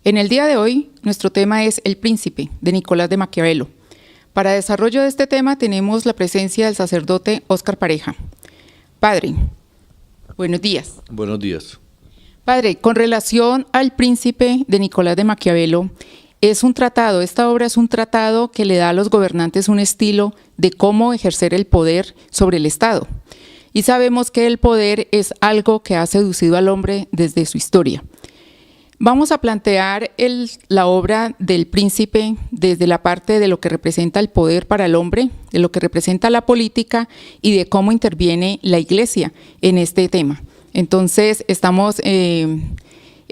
En el día de hoy, nuestro tema es El Príncipe, de Nicolás de Maquiavelo. Para desarrollo de este tema tenemos la presencia del sacerdote Óscar Pareja. Padre, buenos días. Buenos días. Padre, con relación al Príncipe de Nicolás de Maquiavelo, esta obra es un tratado que le da a los gobernantes un estilo de cómo ejercer el poder sobre el Estado. Y sabemos que el poder es algo que ha seducido al hombre desde su historia. Vamos a plantear la obra del Príncipe desde la parte de lo que representa el poder para el hombre, de lo que representa la política y de cómo interviene la Iglesia en este tema. Entonces, estamos en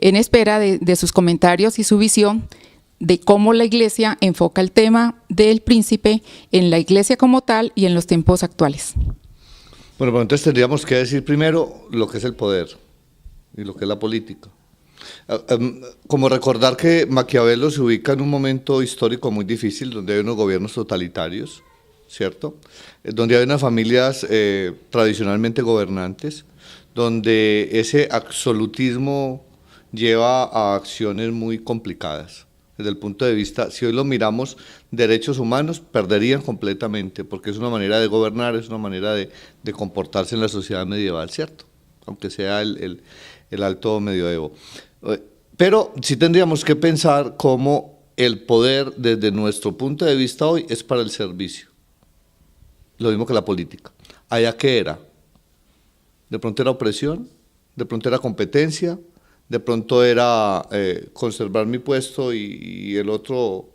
espera de sus comentarios y su visión de cómo la Iglesia enfoca el tema del Príncipe en la Iglesia como tal y en los tiempos actuales. Bueno, pues entonces tendríamos que decir primero lo que es el poder y lo que es la política. Como recordar que Maquiavelo se ubica en un momento histórico muy difícil, donde hay unos gobiernos totalitarios, ¿cierto? Donde hay unas familias tradicionalmente gobernantes, donde ese absolutismo lleva a acciones muy complicadas. Desde el punto de vista, si hoy lo miramos, derechos humanos perderían completamente, porque es una manera de gobernar, es una manera de comportarse en la sociedad medieval, ¿cierto? Aunque sea el alto medioevo. Pero sí tendríamos que pensar cómo el poder, desde nuestro punto de vista hoy, es para el servicio. Lo mismo que la política. ¿Allá qué era? De pronto era opresión, de pronto era competencia, de pronto era conservar mi puesto y el otro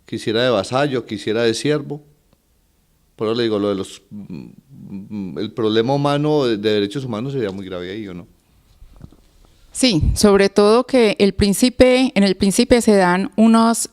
quisiera de vasallo, quisiera de siervo. Por eso le digo, el problema humano de derechos humanos sería muy grave ahí, ¿o no? Sí, sobre todo que en el Príncipe se dan unas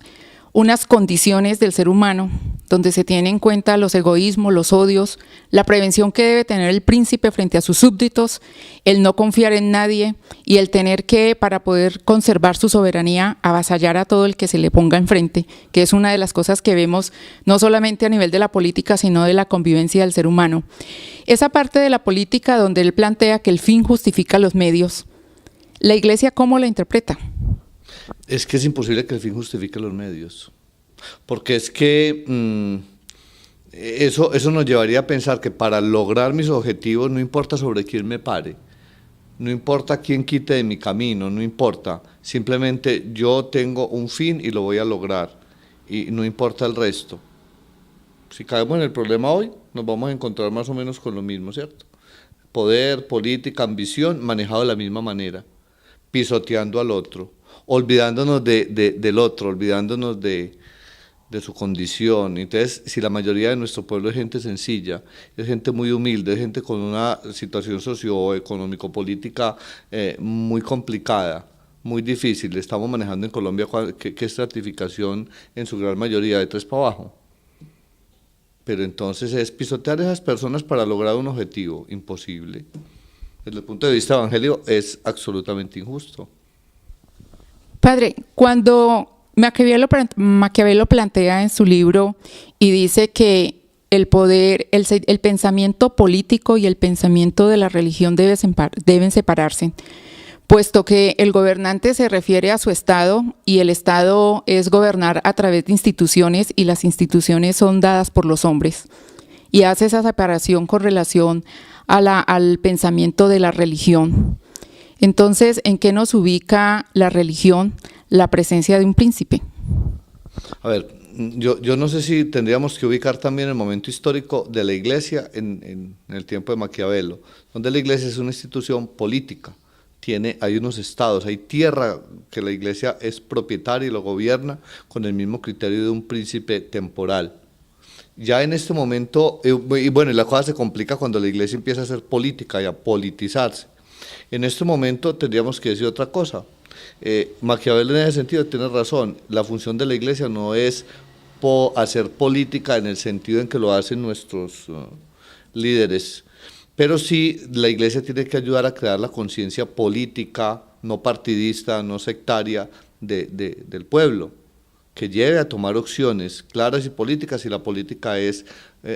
condiciones del ser humano, donde se tienen en cuenta los egoísmos, los odios, la prevención que debe tener el príncipe frente a sus súbditos, el no confiar en nadie y el tener que, para poder conservar su soberanía, avasallar a todo el que se le ponga enfrente, que es una de las cosas que vemos no solamente a nivel de la política, sino de la convivencia del ser humano. Esa parte de la política donde él plantea que el fin justifica los medios, ¿la Iglesia cómo la interpreta? Es que es imposible que el fin justifique los medios, porque es que eso nos llevaría a pensar que para lograr mis objetivos no importa sobre quién me pare, no importa quién quite de mi camino, no importa, simplemente yo tengo un fin y lo voy a lograr, y no importa el resto. Si caemos en el problema hoy, nos vamos a encontrar más o menos con lo mismo, ¿cierto? Poder, política, ambición, manejado de la misma manera, pisoteando al otro, olvidándonos del otro, olvidándonos de su condición. Entonces, si la mayoría de nuestro pueblo es gente sencilla, es gente muy humilde, es gente con una situación socioeconómico-política muy complicada, muy difícil, estamos manejando en Colombia ¿qué estratificación en su gran mayoría de 3 para abajo? Pero entonces es pisotear a esas personas para lograr un objetivo imposible. Desde el punto de vista evangélico es absolutamente injusto. Padre, cuando Maquiavelo plantea en su libro y dice que el poder, el pensamiento político y el pensamiento de la religión deben separarse, puesto que el gobernante se refiere a su Estado y el Estado es gobernar a través de instituciones y las instituciones son dadas por los hombres, y hace esa separación con relación al pensamiento de la religión. Entonces, ¿en qué nos ubica la religión, la presencia de un príncipe? A ver, yo no sé si tendríamos que ubicar también el momento histórico de la Iglesia en el tiempo de Maquiavelo, donde la Iglesia es una institución política, hay unos estados, hay tierra que la Iglesia es propietaria y lo gobierna con el mismo criterio de un príncipe temporal. Ya en este momento, y bueno, la cosa se complica cuando la Iglesia empieza a hacer política y a politizarse. En este momento tendríamos que decir otra cosa. Maquiavelo en ese sentido tiene razón, la función de la Iglesia no es hacer política en el sentido en que lo hacen nuestros líderes, pero sí la Iglesia tiene que ayudar a crear la conciencia política, no partidista, no sectaria del pueblo, que lleve a tomar opciones claras y políticas, si la política es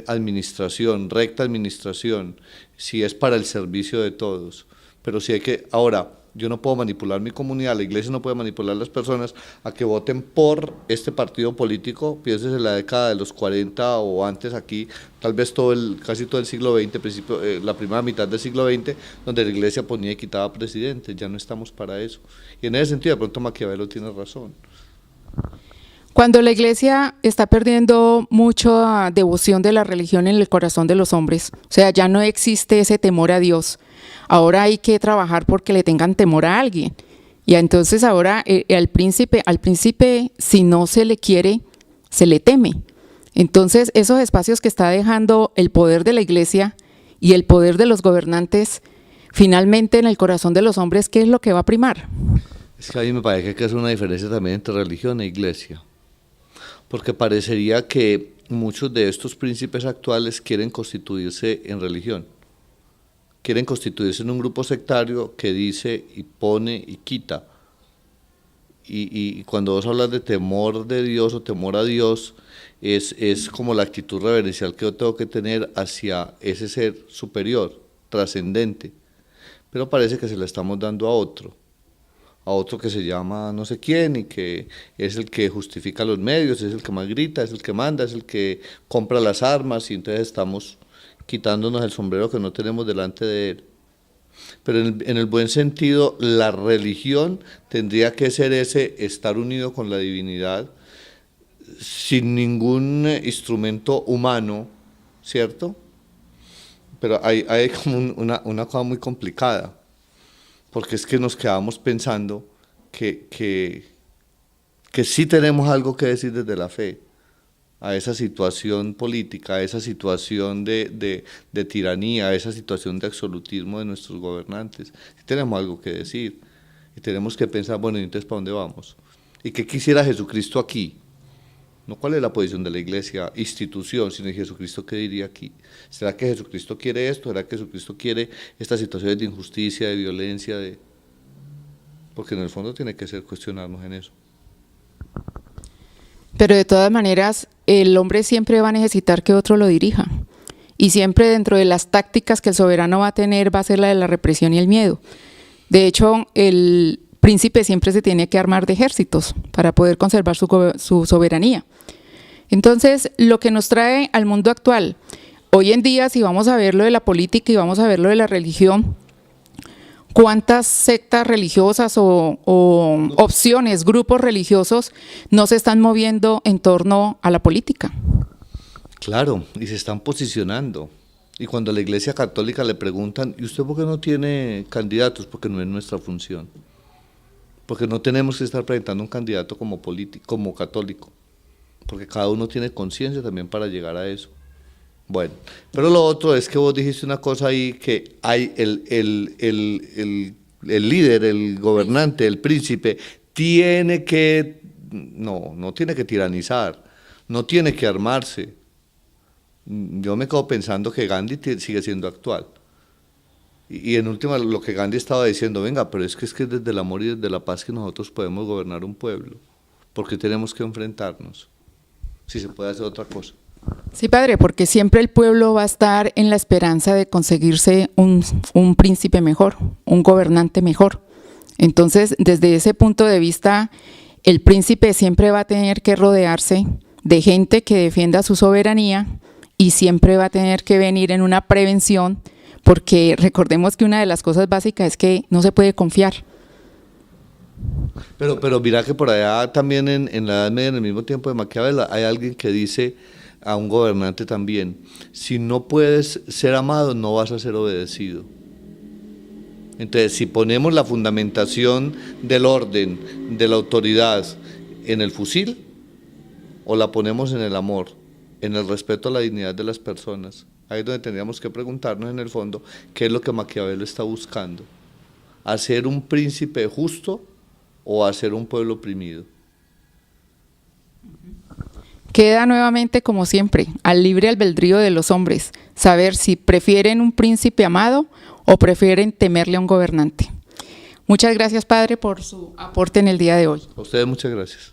administración, recta administración, si es para el servicio de todos. Pero sí hay que, ahora, Yo no puedo manipular mi comunidad, la iglesia no puede manipular a las personas a que voten por este partido político. Pienses en la década de los 40 o antes aquí, tal vez casi todo el siglo XX, la primera mitad del siglo XX, donde la iglesia ponía y quitaba presidentes. Ya no estamos para eso. Y en ese sentido, de pronto Maquiavelo tiene razón. Cuando la iglesia está perdiendo mucha devoción de la religión en el corazón de los hombres, o sea, ya no existe ese temor a Dios. Ahora hay que trabajar porque le tengan temor a alguien. Y entonces ahora al príncipe, si no se le quiere, se le teme. Entonces esos espacios que está dejando el poder de la iglesia y el poder de los gobernantes, finalmente en el corazón de los hombres, ¿qué es lo que va a primar? Es que a mí me parece que es una diferencia también entre religión e iglesia. Porque parecería que muchos de estos príncipes actuales quieren constituirse en religión, quieren constituirse en un grupo sectario que dice y pone y quita. Y cuando vos hablas de temor de Dios o temor a Dios, es como la actitud reverencial que yo tengo que tener hacia ese ser superior, trascendente, pero parece que se la estamos dando a otro que se llama no sé quién y que es el que justifica los medios, es el que más grita, es el que manda, es el que compra las armas y entonces estamos quitándonos el sombrero que no tenemos delante de él. Pero en el buen sentido, la religión tendría que ser ese estar unido con la divinidad sin ningún instrumento humano, ¿cierto? Pero hay como una cosa muy complicada, porque es que nos quedamos pensando que sí tenemos algo que decir desde la fe a esa situación política, a esa situación de tiranía, a esa situación de absolutismo de nuestros gobernantes. Sí tenemos algo que decir y tenemos que pensar, bueno, ¿y entonces para dónde vamos? ¿Y qué quisiera Jesucristo aquí? No cuál es la posición de la iglesia, institución, sino Jesucristo qué diría aquí. ¿Será que Jesucristo quiere esto? ¿Será que Jesucristo quiere estas situaciones de injusticia, de violencia? Porque en el fondo tiene que ser cuestionarnos en eso. Pero de todas maneras, el hombre siempre va a necesitar que otro lo dirija. Y siempre dentro de las tácticas que el soberano va a tener va a ser la de la represión y el miedo. De hecho, el príncipe siempre se tiene que armar de ejércitos para poder conservar su soberanía. Entonces, lo que nos trae al mundo actual, hoy en día, si vamos a ver lo de la política y vamos a ver lo de la religión, ¿cuántas sectas religiosas o opciones, grupos religiosos no se están moviendo en torno a la política? Claro, y se están posicionando. Y cuando a la Iglesia Católica le preguntan, ¿y usted por qué no tiene candidatos? Porque no es nuestra función. Porque no tenemos que estar presentando un candidato como católico. Porque cada uno tiene conciencia también para llegar a eso. Bueno, pero lo otro es que vos dijiste una cosa ahí, que hay el líder, el gobernante, el príncipe, no tiene que tiranizar, no tiene que armarse. Yo me quedo pensando que Gandhi sigue siendo actual. Y en última, lo que Gandhi estaba diciendo, venga, pero es que desde el amor y desde la paz que nosotros podemos gobernar un pueblo. ¿Por qué tenemos que enfrentarnos? Si se puede hacer otra cosa. Sí, padre, porque siempre el pueblo va a estar en la esperanza de conseguirse un príncipe mejor, un gobernante mejor. Entonces, desde ese punto de vista, el príncipe siempre va a tener que rodearse de gente que defienda su soberanía y siempre va a tener que venir en una prevención, porque recordemos que una de las cosas básicas es que no se puede confiar. Pero mira que por allá también en la Edad Media, en el mismo tiempo de Maquiavelo, hay alguien que dice a un gobernante también, si no puedes ser amado, no vas a ser obedecido. Entonces, si ponemos la fundamentación del orden, de la autoridad en el fusil, o la ponemos en el amor, en el respeto a la dignidad de las personas, ahí es donde tendríamos que preguntarnos en el fondo qué es lo que Maquiavelo está buscando, hacer un príncipe justo o hacer un pueblo oprimido. Queda nuevamente, como siempre, al libre albedrío de los hombres, saber si prefieren un príncipe amado o prefieren temerle a un gobernante. Muchas gracias, padre, por su aporte en el día de hoy. A ustedes muchas gracias.